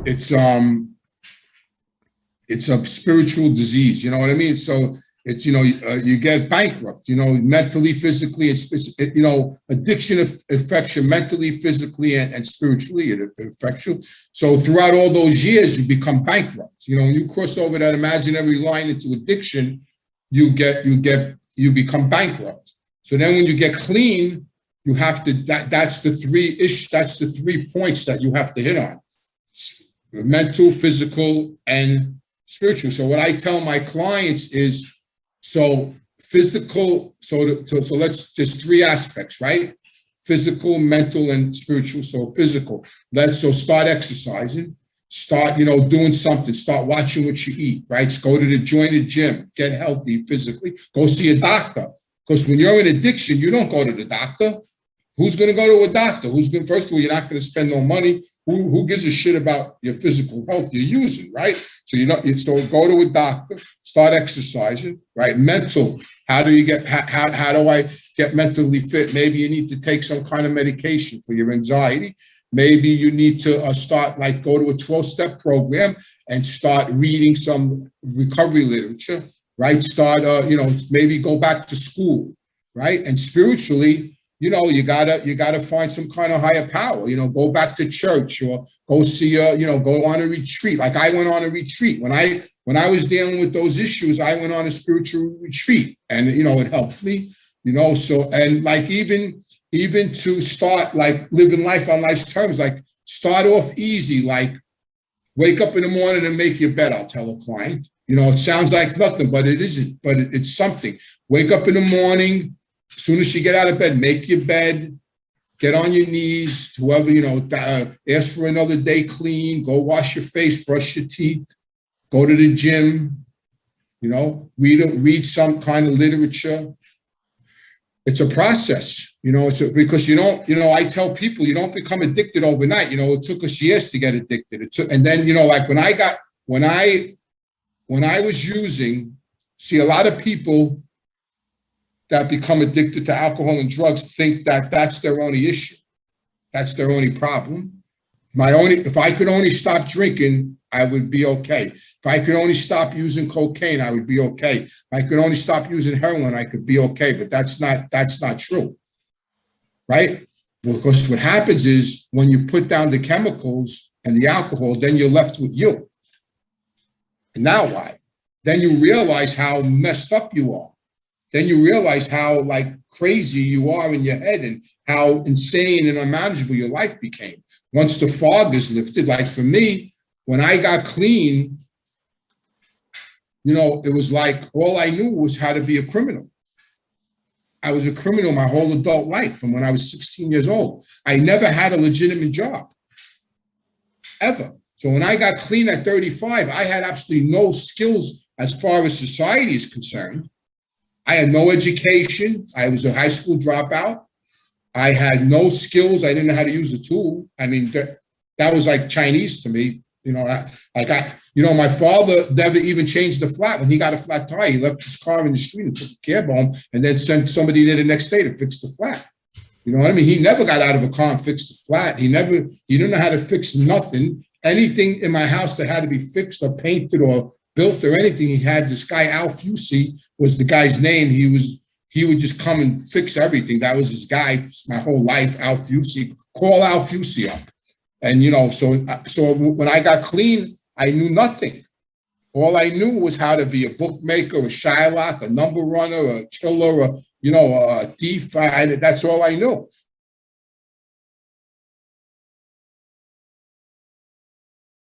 it's it's a spiritual disease. You know what I mean? So it's, you get bankrupt, mentally, physically, addiction affects you mentally, physically, and spiritually. It affects you. So throughout all those years, you become bankrupt. When you cross over that imaginary line into addiction, you become bankrupt. So then when you get clean, you have to, that's the three points that you have to hit on: mental, physical, and spiritual. So what I tell my clients is, so physical, so let's, there's three aspects, right? Physical, mental, and spiritual. So physical, so start exercising, start, doing something, start watching what you eat, right? Go to join the gym, get healthy physically, go see a doctor. Because when you're in addiction, you don't go to the doctor. Who's going to go to a doctor? First of all, you're not going to spend no money. Who gives a shit about your physical health you're using, right? So so go to a doctor, start exercising, right? Mental, how do I get mentally fit? Maybe you need to take some kind of medication for your anxiety. Maybe you need to go to a 12-step program and start reading some recovery literature, right? Start, maybe go back to school, right? And spiritually, you gotta find some kind of higher power, go back to church or go see go on a retreat. Like I went on a retreat. When I was dealing with those issues, I went on a spiritual retreat, and it helped me, so, and like even to start like living life on life's terms, like start off easy, like wake up in the morning and make your bed, I'll tell a client. It sounds like nothing, but it isn't, but it's something. Wake up in the morning. As soon as you get out of bed, make your bed, get on your knees, whoever, ask for another day clean, go wash your face, brush your teeth, go to the gym, read some kind of literature. It's a process, because I tell people you don't become addicted overnight. It took us years to get addicted. And then, like when I was using, see, a lot of people that become addicted to alcohol and drugs think that that's their only issue. That's their only problem. If I could only stop drinking, I would be okay. If I could only stop using cocaine, I would be okay. If I could only stop using heroin, I could be okay. But that's not true, right? Because what happens is when you put down the chemicals and the alcohol, then you're left with you. And now what? Then you realize how messed up you are. Then you realize how like crazy you are in your head and how insane and unmanageable your life became. Once the fog is lifted, like for me, when I got clean, it was like all I knew was how to be a criminal. I was a criminal my whole adult life from when I was 16 years old. I never had a legitimate job, ever. So when I got clean at 35, I had absolutely no skills as far as society is concerned. I had no education. I was a high school dropout. I had no skills. I didn't know how to use a tool. I mean, that was like Chinese to me. My father never even changed the flat. When he got a flat tire, he left his car in the street and took a cab home and then sent somebody there the next day to fix the flat. You know what I mean? He never got out of a car and fixed the flat. He didn't know how to fix nothing. Anything in my house that had to be fixed or painted or built or anything, he had this guy, Al Fusey was the guy's name. He would just come and fix everything. That was his guy my whole life, Al Fusey. Call Al Fusey up. And, so when I got clean, I knew nothing. All I knew was how to be a bookmaker, a Shylock, a number runner, a killer, a thief. That's all I knew.